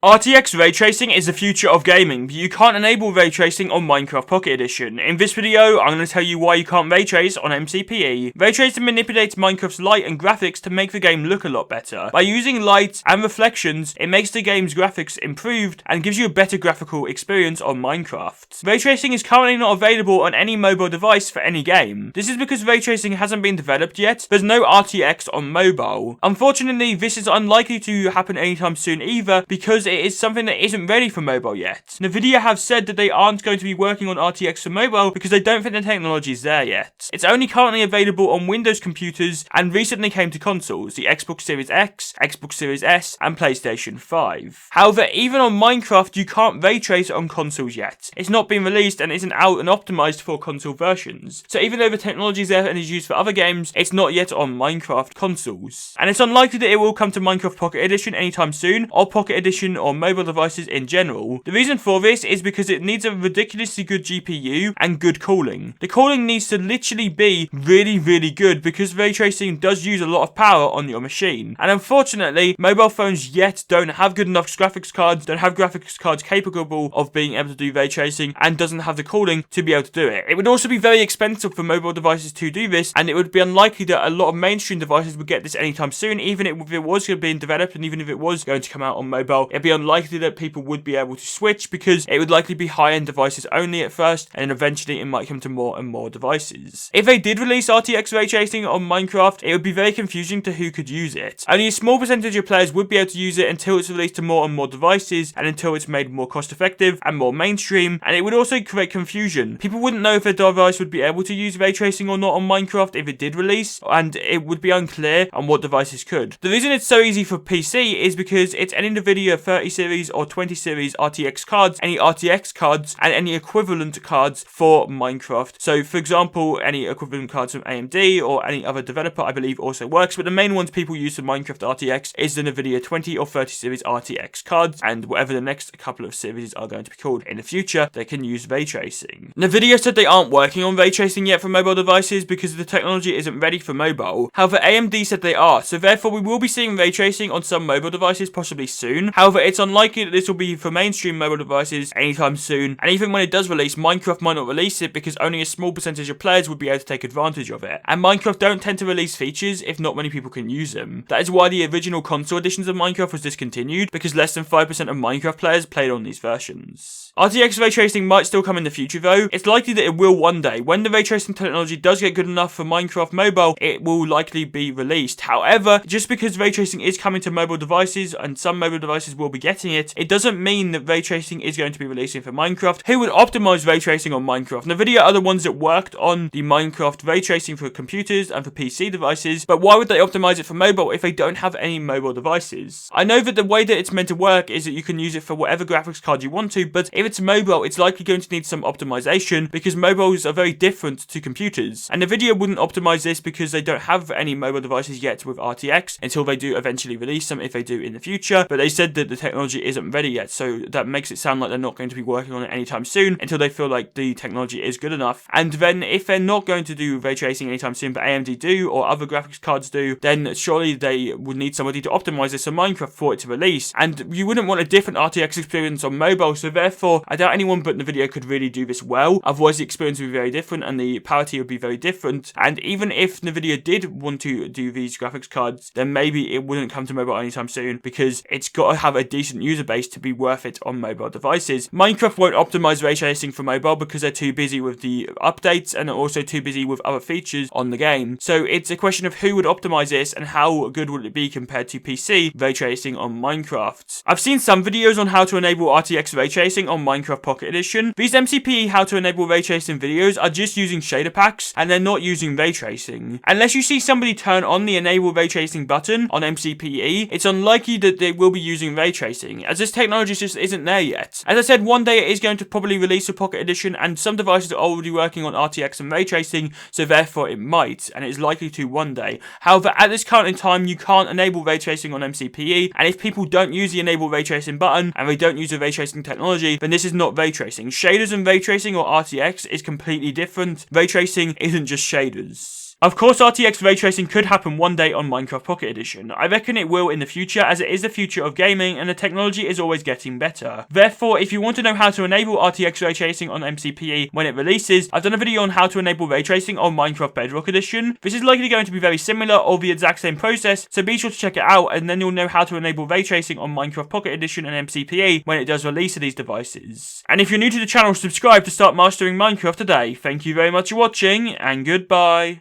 RTX Raytracing is the future of gaming, but you can't enable Raytracing on Minecraft Pocket Edition. In this video, I'm going to tell you why you can't Raytrace on MCPE. Raytracing manipulates Minecraft's light and graphics to make the game look a lot better. By using light and reflections, it makes the game's graphics improved and gives you a better graphical experience on Minecraft. Raytracing is currently not available on any mobile device for any game. This is because Raytracing hasn't been developed yet. There's no RTX on mobile. Unfortunately, this is unlikely to happen anytime soon either, because it is something that isn't ready for mobile yet. Nvidia have said that they aren't going to be working on RTX for mobile because they don't think the technology is there yet. It's only currently available on Windows computers and recently came to consoles, the Xbox Series X, Xbox Series S, and PlayStation 5. However, even on Minecraft, you can't ray trace on consoles yet. It's not been released and isn't out and optimized for console versions. So even though the technology is there and is used for other games, it's not yet on Minecraft consoles. And it's unlikely that it will come to Minecraft Pocket Edition anytime soon, or Pocket Edition or mobile devices in general. The reason for this is because it needs a ridiculously good GPU and good cooling. The cooling needs to literally be really good because ray tracing does use a lot of power on your machine. And unfortunately, mobile phones yet don't have good enough graphics cards, don't have graphics cards capable of being able to do ray tracing, and doesn't have the cooling to be able to do it. It would also be very expensive for mobile devices to do this, and it would be unlikely that a lot of mainstream devices would get this anytime soon, even if it was being developed and even if it was going to come out on mobile. It'd be unlikely that people would be able to switch because it would likely be high-end devices only at first, and then eventually it might come to more and more devices. If they did release RTX ray tracing on Minecraft, it would be very confusing to who could use it. Only a small percentage of players would be able to use it until it's released to more and more devices, and until it's made more cost-effective and more mainstream, and it would also create confusion. People wouldn't know if their device would be able to use ray tracing or not on Minecraft if it did release, and it would be unclear on what devices could. The reason it's so easy for PC is because it's any NVIDIA 30 series or 20 series RTX cards, any RTX cards, and any equivalent cards for Minecraft. So for example, any equivalent cards from AMD or any other developer I believe also works, but the main ones people use for Minecraft RTX is the NVIDIA 20 or 30 series RTX cards, and whatever the next couple of series are going to be called in the future, they can use ray tracing. NVIDIA said they aren't working on ray tracing yet for mobile devices because the technology isn't ready for mobile. However, AMD said they are, so therefore we will be seeing ray tracing on some mobile devices possibly soon. However, it's unlikely that this will be for mainstream mobile devices anytime soon, and even when it does release, Minecraft might not release it because only a small percentage of players would be able to take advantage of it. And Minecraft don't tend to release features if not many people can use them. That is why the original console editions of Minecraft was discontinued, because less than 5% of Minecraft players played on these versions. RTX ray tracing might still come in the future though. It's likely that it will one day. When the ray tracing technology does get good enough for Minecraft mobile, it will likely be released. However, just because ray tracing is coming to mobile devices and some mobile devices will be getting it, it doesn't mean that ray tracing is going to be releasing for Minecraft. Who would optimize ray tracing on Minecraft? NVIDIA are the ones that worked on the Minecraft ray tracing for computers and for PC devices, but why would they optimize it for mobile if they don't have any mobile devices? I know that the way that it's meant to work is that you can use it for whatever graphics card you want to, but if it's mobile, it's likely going to need some optimization because mobiles are very different to computers. And NVIDIA wouldn't optimize this because they don't have any mobile devices yet with RTX until they do eventually release them, if they do in the future. But they said that the technology isn't ready yet, so that makes it sound like they're not going to be working on it anytime soon until they feel like the technology is good enough. And then if they're not going to do ray tracing anytime soon, but AMD do or other graphics cards do, then surely they would need somebody to optimize this on Minecraft for it to release. And you wouldn't want a different RTX experience on mobile, so therefore I doubt anyone but NVIDIA could really do this well. Otherwise the experience would be very different and the parity would be very different. And even if NVIDIA did want to do these graphics cards, then maybe it wouldn't come to mobile anytime soon because it's got to have a decent user base to be worth it on mobile devices. Minecraft won't optimize ray tracing for mobile because they're too busy with the updates and are also too busy with other features on the game. So it's a question of who would optimize this and how good would it be compared to PC ray tracing on Minecraft. I've seen some videos on how to enable RTX ray tracing on Minecraft Pocket Edition. These MCPE how to enable ray tracing videos are just using shader packs and they're not using ray tracing. Unless you see somebody turn on the enable ray tracing button on MCPE, it's unlikely that they will be using ray tracing as this technology just isn't there yet. As I said, one day it is going to probably release a Pocket Edition and some devices are already working on RTX and ray tracing, so therefore it might, and it is likely to one day. However, at this current time you can't enable ray tracing on MCPE, and if people don't use the enable ray tracing button and they don't use the ray tracing technology, then this is not ray tracing. Shaders and ray tracing or RTX is completely different. Ray tracing isn't just shaders. Of course, RTX ray tracing could happen one day on Minecraft Pocket Edition. I reckon it will in the future, as it is the future of gaming and the technology is always getting better. Therefore, if you want to know how to enable RTX ray tracing on MCPE when it releases, I've done a video on how to enable ray tracing on Minecraft Bedrock Edition. This is likely going to be very similar or the exact same process, so be sure to check it out and then you'll know how to enable ray tracing on Minecraft Pocket Edition and MCPE when it does release to these devices. And if you're new to the channel, subscribe to start mastering Minecraft today. Thank you very much for watching, and goodbye.